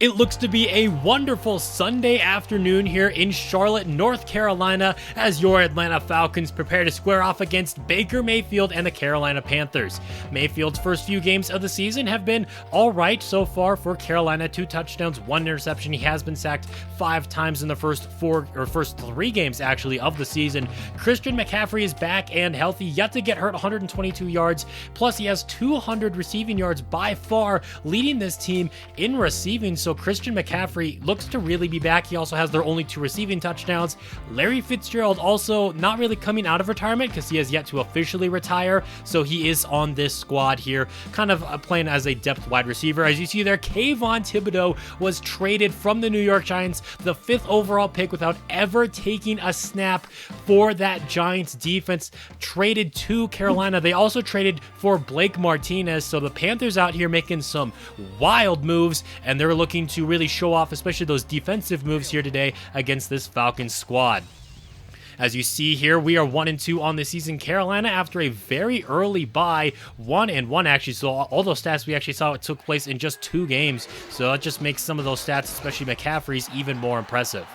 It looks to be a wonderful Sunday afternoon here in Charlotte, North Carolina, as your Atlanta Falcons prepare to square off against Baker Mayfield and the Carolina Panthers. Mayfield's first few games of the season have been all right so far for Carolina. 2 touchdowns, 1 interception. He has been sacked 5 times in the first 3 games actually of the season. Christian McCaffrey is back and healthy, yet to get hurt, 122 yards. Plus, he has 200 receiving yards, by far leading this team in receiving. So Christian McCaffrey looks to really be back. He also has their only 2 receiving touchdowns. Larry Fitzgerald also not really coming out of retirement because he has yet to officially retire. So he is on this squad here, kind of playing as a depth wide receiver. As you see there, Kayvon Thibodeau was traded from the New York Giants, the 5th overall pick, without ever taking a snap for that Giants defense. Traded to Carolina. They also traded for Blake Martinez. So the Panthers out here making some wild moves, and they're looking to really show off, especially those defensive moves here today against this Falcons squad. As you see here, we are 1-2 on the season. Carolina, after a very early bye, 1-1 actually. So all those stats we actually saw, it took place in just 2 games. So that just makes some of those stats, especially McCaffrey's, even more impressive.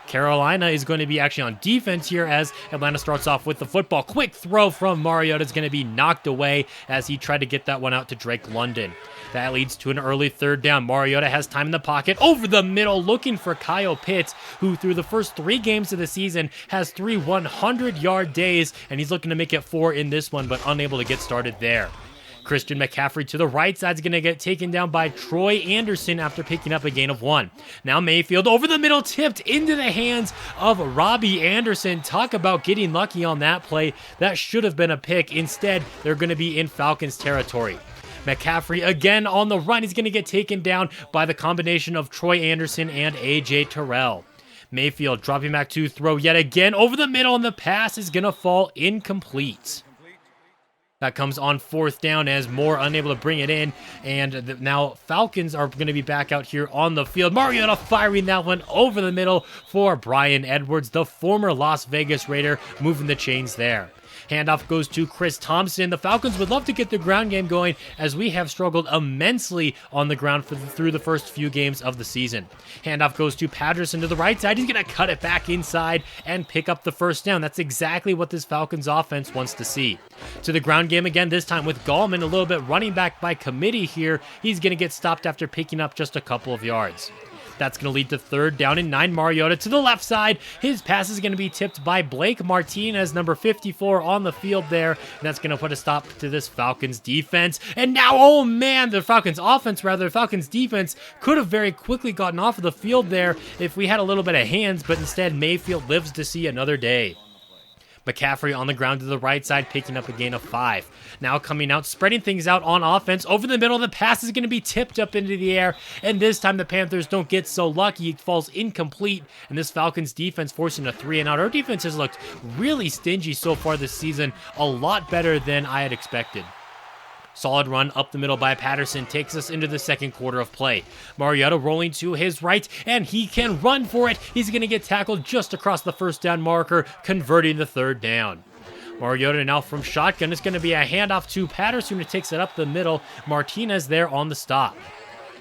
Carolina is going to be actually on defense here as Atlanta starts off with the football. Quick throw from Mariota is going to be knocked away as he tried to get that one out to Drake London. That leads to an early 3rd down. Mariota has time in the pocket, over the middle, looking for Kyle Pitts, who through the first 3 games of the season has 3 100-yard days, and he's looking to make it 4 in this one, but unable to get started there. Christian McCaffrey to the right side is going to get taken down by Troy Anderson after picking up a gain of 1. Now Mayfield over the middle, tipped into the hands of Robbie Anderson. Talk about getting lucky on that play. That should have been a pick. Instead, they're going to be in Falcons territory. McCaffrey again on the run. He's going to get taken down by the combination of Troy Anderson and A.J. Terrell. Mayfield dropping back to throw yet again over the middle, and the pass is going to fall incomplete. That comes on 4th down as Moore unable to bring it in, and now Falcons are going to be back out here on the field. Mariota firing that one over the middle for Bryan Edwards, the former Las Vegas Raider, moving the chains there. Handoff goes to Chris Thompson. The Falcons would love to get the ground game going, as we have struggled immensely on the ground through the first few games of the season. Handoff goes to Patterson to the right side. He's going to cut it back inside and pick up the 1st down. That's exactly what this Falcons offense wants to see. To the ground game again, this time with Gallman a little bit running back by committee here. He's going to get stopped after picking up just a couple of yards. That's going to lead to 3rd down and 9. Mariota to the left side. His pass is going to be tipped by Blake Martinez, number 54 on the field there. And that's going to put a stop to this Falcons defense. And now, oh man, the Falcons defense could have very quickly gotten off of the field there if we had a little bit of hands, but instead Mayfield lives to see another day. McCaffrey on the ground to the right side, picking up a gain of 5. Now coming out, spreading things out on offense. Over the middle, the pass is going to be tipped up into the air, and this time the Panthers don't get so lucky. It falls incomplete, and this Falcons defense forcing a 3-and-out. Our defense has looked really stingy so far this season, a lot better than I had expected. Solid run up the middle by Patterson takes us into the 2nd quarter of play. Mariota rolling to his right, and he can run for it. He's going to get tackled just across the 1st down marker, converting the 3rd down. Mariota now from shotgun. It's going to be a handoff to Patterson, who takes it up the middle. Martinez there on the stop.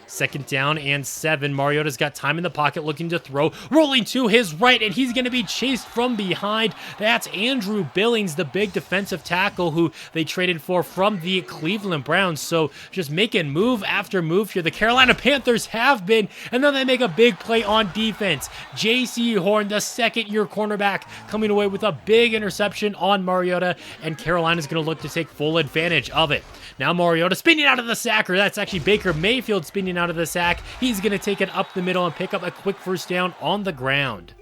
2nd down and 7. Mariota's got time in the pocket, looking to throw, rolling to his right, and he's going to be chased from behind. That's Andrew Billings, the big defensive tackle who they traded for from the Cleveland Browns. So just making move after move here. The Carolina Panthers have been, and then they make a big play on defense. J.C. Horn, the 2nd-year cornerback, coming away with a big interception on Mariota, and Carolina's going to look to take full advantage of it. Now Mariota spinning out of the sack, or that's actually Baker Mayfield spinning out of the sack. He's going to take it up the middle and pick up a quick 1st down on the ground.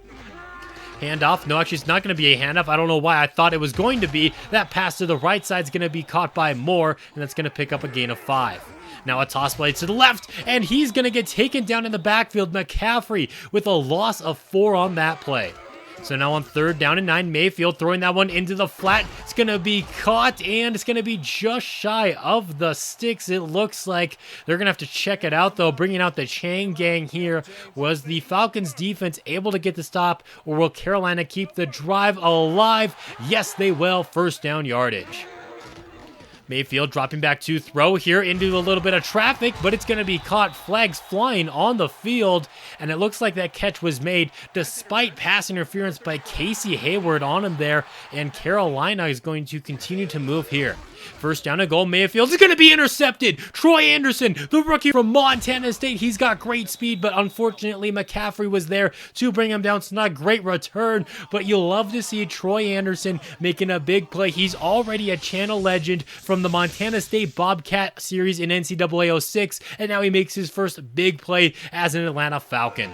Handoff. No, actually, it's not going to be a handoff. I don't know why I thought it was going to be. That pass to the right side is going to be caught by Moore, and that's going to pick up a gain of 5. Now a toss play to the left, and he's going to get taken down in the backfield. McCaffrey with a loss of 4 on that play. So now on 3rd down and 9, Mayfield throwing that one into the flat. It's going to be caught, and it's going to be just shy of the sticks. It looks like they're going to have to check it out, though. Bringing out the chain gang here. Was the Falcons defense able to get the stop, or will Carolina keep the drive alive? Yes, they will. 1st down yardage. Mayfield dropping back to throw here into a little bit of traffic, but it's going to be caught. Flags flying on the field, and it looks like that catch was made despite pass interference by Casey Hayward on him there, and Carolina is going to continue to move here. First down and goal. Mayfield is going to be intercepted. Troy Anderson, the rookie from Montana State, he's got great speed, but unfortunately McCaffrey was there to bring him down. It's not a great return, but you'll love to see Troy Anderson making a big play. He's already a channel legend from the Montana State Bobcat series in NCAA 06, and now he makes his first big play as an Atlanta Falcon.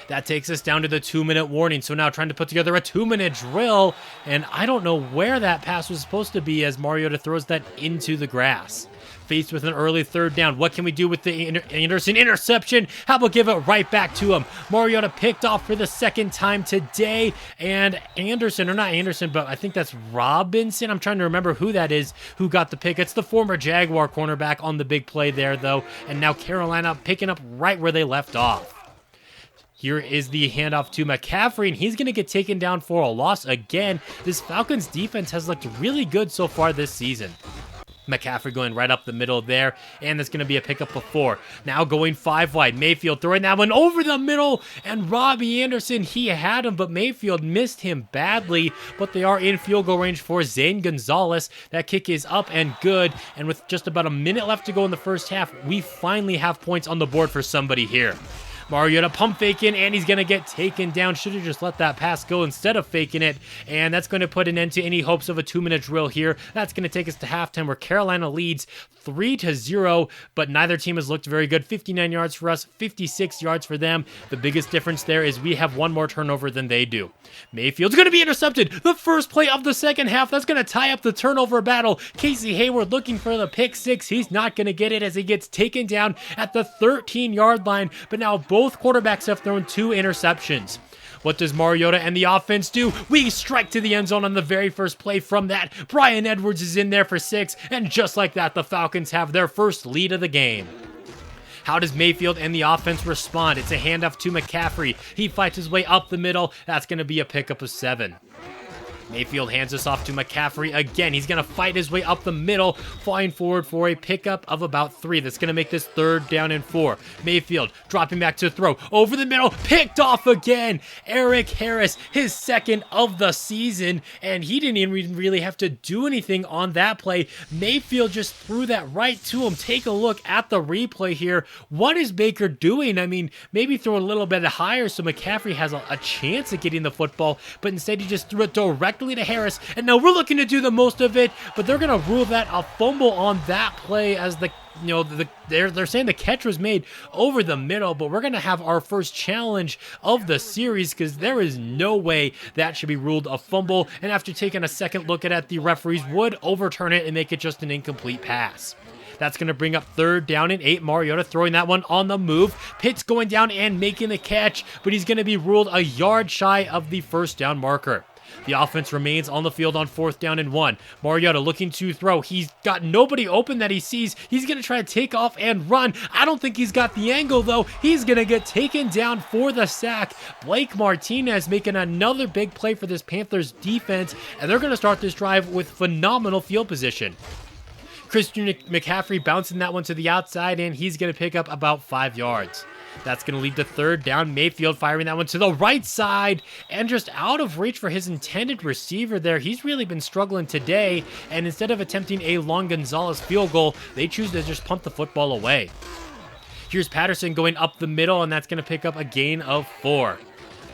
That takes us down to the 2-minute warning. So now trying to put together a 2-minute drill, and I don't know where that pass was supposed to be as Mariota throws that into the grass. Faced with an early third down, what can we do with the Anderson interception? How about give it right back to him? Mariota picked off for the second time today, and Anderson, or not Anderson, but I think that's Robinson. I'm trying to remember who that is who got the pick. It's the former Jaguar cornerback on the big play there, though, and now Carolina picking up right where they left off. Here is the handoff to McCaffrey, and he's going to get taken down for a loss again. This Falcons defense has looked really good so far this season. McCaffrey going right up the middle there, and that's going to be a pickup of 4. Now going 5 wide. Mayfield throwing that one over the middle, and Robbie Anderson, he had him, but Mayfield missed him badly, but they are in field goal range for Zane Gonzalez. That kick is up and good, and with just about a minute left to go in the first half, we finally have points on the board for somebody here. Mariota pump faking, and he's going to get taken down. Should have just let that pass go instead of faking it, and that's going to put an end to any hopes of a 2-minute drill here. That's going to take us to halftime where Carolina leads 3-0, but neither team has looked very good. 59 yards for us, 56 yards for them. The biggest difference there is we have one more turnover than they do. Mayfield's going to be intercepted. The first play of the second half. That's going to tie up the turnover battle. Casey Hayward looking for the pick 6. He's not going to get it as he gets taken down at the 13-yard line, but now both quarterbacks have thrown 2 interceptions. What does Mariota and the offense do? We strike to the end zone on the very first play from that. Bryan Edwards is in there for 6, and just like that, the Falcons have their first lead of the game. How does Mayfield and the offense respond? It's a handoff to McCaffrey. He fights his way up the middle. That's going to be a pickup of 7. Mayfield hands this off to McCaffrey again. He's going to fight his way up the middle, flying forward for a pickup of about 3. That's going to make this 3rd down and 4. Mayfield dropping back to throw. Over the middle, picked off again. Eric Harris, his 2nd of the season, and he didn't even really have to do anything on that play. Mayfield just threw that right to him. Take a look at the replay here. What is Baker doing? I mean, maybe throw a little bit higher so McCaffrey has a chance at getting the football, but instead he just threw it directly to Harris, and now we're looking to do the most of it, but they're going to rule that a fumble on that play as they're saying the catch was made over the middle, but we're going to have our first challenge of the series because there is no way that should be ruled a fumble, and after taking a second look at it, the referees would overturn it and make it just an incomplete pass. That's going to bring up 3rd down and 8. Mariota throwing that one on the move. Pitts going down and making the catch, but he's going to be ruled a yard shy of the first down marker. The offense remains on the field on 4th down and 1. Mariota looking to throw. He's got nobody open that he sees. He's going to try to take off and run. I don't think he's got the angle, though. He's going to get taken down for the sack. Blake Martinez making another big play for this Panthers defense, and they're going to start this drive with phenomenal field position. Christian McCaffrey bouncing that one to the outside, and he's going to pick up about 5 yards. That's going to lead to 3rd down. Mayfield firing that one to the right side and just out of reach for his intended receiver there. He's really been struggling today, and instead of attempting a long Gonzalez field goal, they choose to just punt the football away. Here's Patterson going up the middle, and that's going to pick up a gain of 4.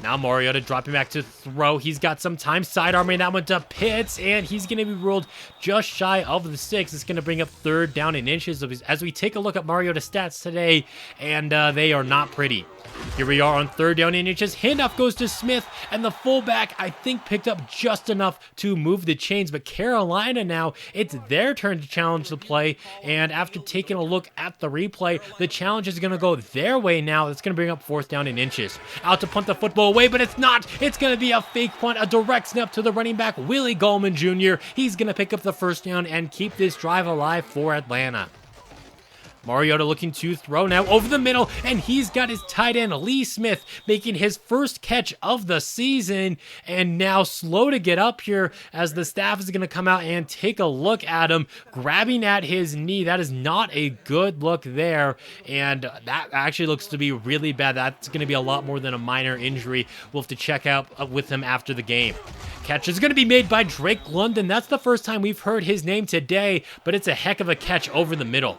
Now Mariota dropping back to throw. He's got some time sidearming that one to Pitts, and he's going to be ruled just shy of the 6. It's going to bring up 3rd down in inches as we take a look at Mariota's stats today, and they are not pretty. Here we are on 3rd down in inches. Handoff goes to Smith, and the fullback, I think, picked up just enough to move the chains. But Carolina now, it's their turn to challenge the play. And after taking a look at the replay, the challenge is going to go their way now. That's going to bring up 4th down in inches. Out to punt the football away, but it's not. It's going to be a fake punt, a direct snap to the running back, Willie Gallman Jr. He's going to pick up the 1st down and keep this drive alive for Atlanta. Mariota looking to throw now over the middle, and he's got his tight end Lee Smith making his first catch of the season, and now slow to get up here as the staff is going to come out and take a look at him, grabbing at his knee. That is not a good look there, and that actually looks to be really bad. That's going to be a lot more than a minor injury. We'll have to check out with him after the game. Catch is going to be made by Drake London. That's the first time we've heard his name today, but it's a heck of a catch over the middle.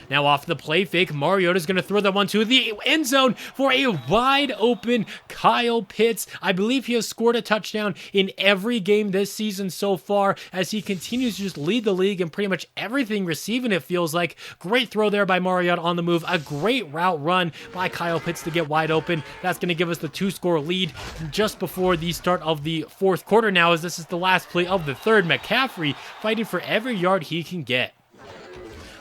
Now off the play fake, Mariota's going to throw that one to the end zone for a wide open Kyle Pitts. I believe he has scored a touchdown in every game this season so far as he continues to just lead the league in pretty much everything receiving, it feels like. Great throw there by Mariota on the move. A great route run by Kyle Pitts to get wide open. That's going to give us the 2-score lead just before the start of the fourth quarter now, as this is the last play of the third. McCaffrey fighting for every yard he can get.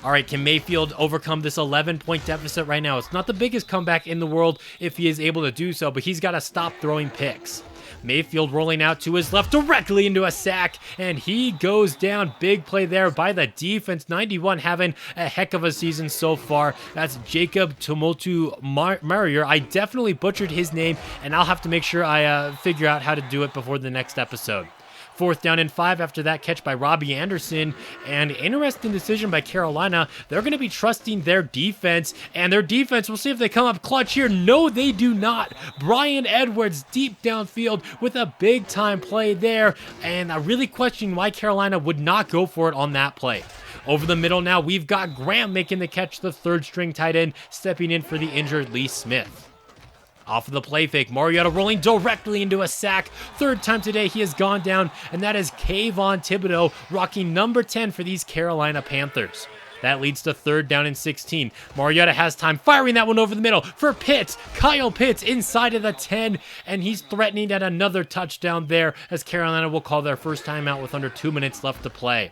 All right, can Mayfield overcome this 11-point deficit right now? It's not the biggest comeback in the world if he is able to do so, but he's got to stop throwing picks. Mayfield rolling out to his left directly into a sack, and he goes down. Big play there by the defense. 91 having a heck of a season so far. That's Jacob Tomotu Marier. I definitely butchered his name, and I'll have to make sure I figure out how to do it before the next episode. 4th down and 5 after that catch by Robbie Anderson, and interesting decision by Carolina. They're going to be trusting their defense, and their defense, we'll see if they come up clutch here. No, they do not. Bryan Edwards deep downfield with a big-time play there, and I really question why Carolina would not go for it on that play. Over the middle now, we've got Graham making the catch, the third-string tight end, stepping in for the injured Lee Smith. Off of the play fake, Mariota rolling directly into a sack. Third time today he has gone down, and that is Kayvon Thibodeau rocking number 10 for these Carolina Panthers. That leads to 3rd down and 16. Mariota has time, firing that one over the middle for Pitts. Kyle Pitts inside of the 10, and he's threatening at another touchdown there as Carolina will call their first timeout with under 2 minutes left to play.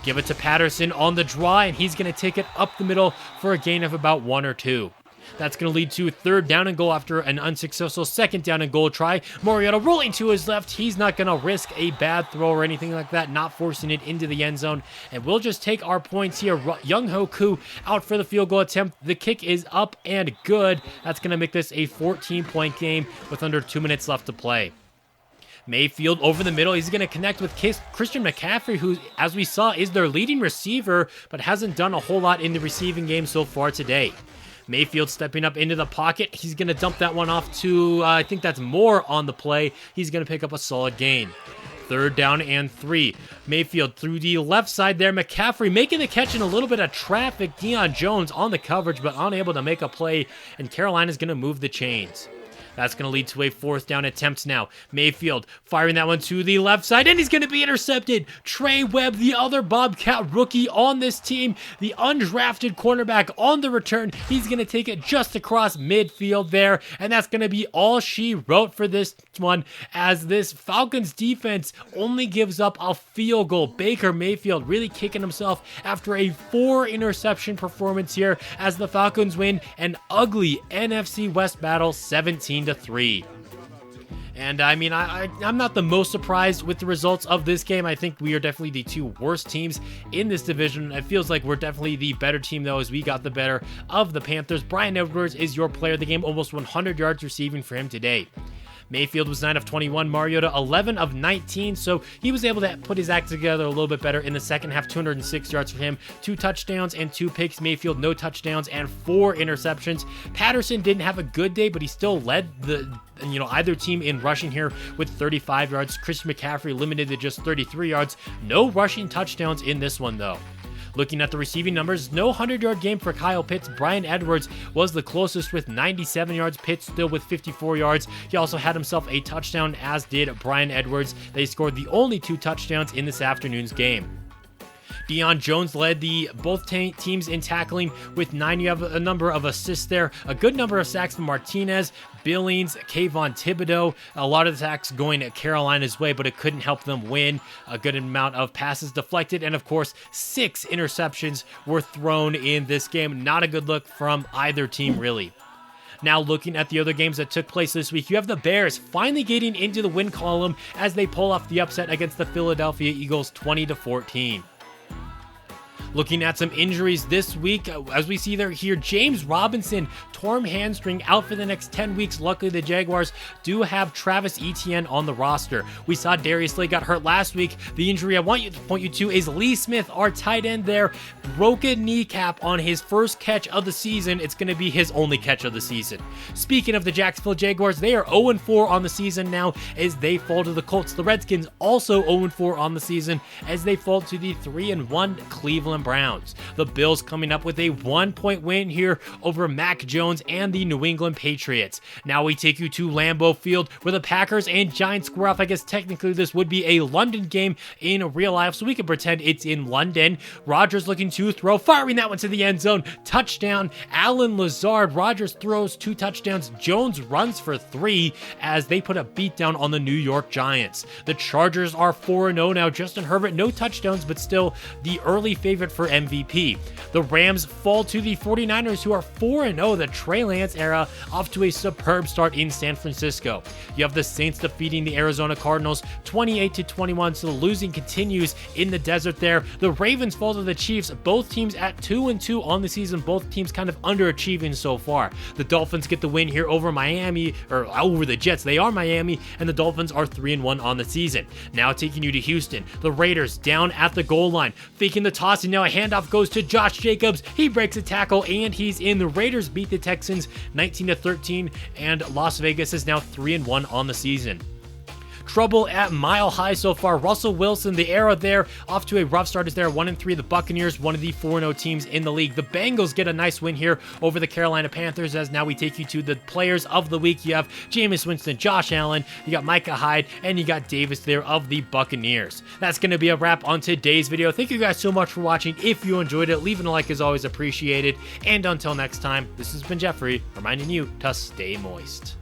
Give it to Patterson on the draw, and he's going to take it up the middle for a gain of about 1 or 2. That's going to lead to 3rd down and goal after an unsuccessful 2nd down and goal try. Mariota rolling to his left. He's not going to risk a bad throw or anything like that, not forcing it into the end zone. And we'll just take our points here. Younghoe Koo out for the field goal attempt. The kick is up and good. That's going to make this a 14-point game with under 2 minutes left to play. Mayfield over the middle. He's going to connect with Christian McCaffrey, who, as we saw, is their leading receiver, but hasn't done a whole lot in the receiving game so far today. Mayfield stepping up into the pocket. He's going to dump that one off to, I think that's Moore on the play. He's going to pick up a solid gain. 3rd down and 3. Mayfield through the left side there. McCaffrey making the catch in a little bit of traffic. Deion Jones on the coverage, but unable to make a play, and Carolina's going to move the chains. That's going to lead to a 4th down attempt now. Mayfield firing that one to the left side, and he's going to be intercepted. Trey Webb, the other Bobcat rookie on this team, the undrafted cornerback on the return. He's going to take it just across midfield there, and that's going to be all she wrote for this one, as this Falcons defense only gives up a field goal. Baker Mayfield really kicking himself after a 4-interception performance here as the Falcons win an ugly NFC West battle 17-3. And I mean, I'm not the most surprised with the results of this game. I think we are definitely the 2 worst teams in this division. It feels like we're definitely the better team, though, as we got the better of the Panthers. Bryan Edwards is your player of the game, almost 100 yards receiving for him today. Mayfield was 9 of 21, Mariota 11 of 19, so he was able to put his act together a little bit better in the second half. 206 yards for him, 2 touchdowns and 2 picks. Mayfield, no touchdowns and 4 interceptions. Patterson didn't have a good day, but he still led either team in rushing here with 35 yards. Christian McCaffrey limited to just 33 yards. No rushing touchdowns in this one, though. Looking at the receiving numbers, no 100-yard game for Kyle Pitts. Bryan Edwards was the closest with 97 yards. Pitts still with 54 yards. He also had himself a touchdown, as did Bryan Edwards. They scored the only 2 touchdowns in this afternoon's game. Deion Jones led both teams in tackling with 9. You have a number of assists there. A good number of sacks from Martinez, Billings, Kayvon Thibodeau. A lot of the sacks going Carolina's way, but it couldn't help them win. A good amount of passes deflected, and of course, 6 interceptions were thrown in this game. Not a good look from either team, really. Now looking at the other games that took place this week, you have the Bears finally getting into the win column as they pull off the upset against the Philadelphia Eagles 20-14. Looking at some injuries this week, as we see here, James Robinson, torn hamstring, out for the next 10 weeks. Luckily, the Jaguars do have Travis Etienne on the roster. We saw Darius Slay got hurt last week. The injury I want you to point you to is Lee Smith, our tight end there. Broken kneecap on his first catch of the season. It's going to be his only catch of the season. Speaking of the Jacksonville Jaguars, they are 0-4 on the season now as they fall to the Colts. The Redskins also 0-4 on the season as they fall to the 3-1 Cleveland Browns. The Bills coming up with a 1-point win here over Mac Jones and the New England Patriots. Now we take you to Lambeau Field where the Packers and Giants square off. I guess technically this would be a London game in real life, so we can pretend it's in London. Rodgers looking to throw, firing that one to the end zone. Touchdown, Allen Lazard. Rodgers throws 2 touchdowns. Jones runs for 3 as they put a beatdown on the New York Giants. The Chargers are 4-0 now. Justin Herbert, no touchdowns, but still the early favorite for MVP. The Rams fall to the 49ers, who are 4-0. The Trey Lance era off to a superb start in San Francisco. You have the Saints defeating the Arizona Cardinals 28-21, so the losing continues in the desert there. The Ravens fall to the Chiefs, both teams at 2-2 on the season, both teams kind of underachieving so far. The Dolphins get the win here over Miami, or over the Jets. They are Miami, and the Dolphins are 3-1 on the season. Now taking you to Houston, the Raiders down at the goal line, faking the toss, and now a handoff goes to Josh Jacobs. He breaks a tackle, and he's in. The Raiders beat the Texans 19-13, and Las Vegas is now 3-1 on the season. Trouble at Mile High so far. Russell Wilson, the era there, off to a rough start as they're 1-3. The Buccaneers, one of the 4-0 teams in the league. The Bengals get a nice win here over the Carolina Panthers, as now we take you to the players of the week. You have Jameis Winston, Josh Allen, you got Micah Hyde, and you got Davis there of the Buccaneers. That's going to be a wrap on today's video. Thank you guys so much for watching. If you enjoyed it, leaving a like is always appreciated. And until next time, this has been Jeffrey, reminding you to stay moist.